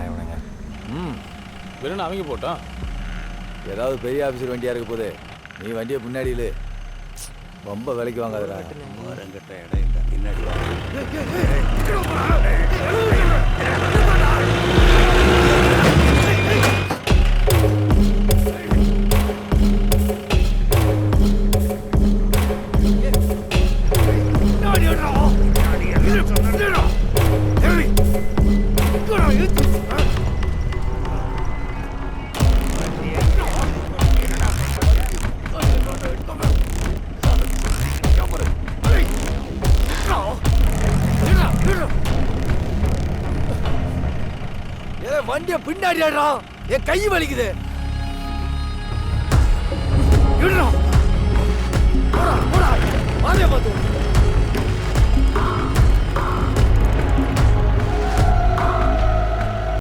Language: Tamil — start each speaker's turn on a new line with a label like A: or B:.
A: இவனுங்க.
B: வெறும் அவங்க போட்டோம்.
A: ஏதாவது பெரிய ஆஃபீஸர் வண்டியாக இருக்க போதே, நீ வண்டியை பின்னாடியில ரொம்ப விலைக்கு வாங்காதடா.
C: மரங்கட்ட இடம் இல்லை பின்னாடி.
A: வண்டியை பின்னாடி என் கை வலிக்குது. போடா போடா, அதே பார்த்து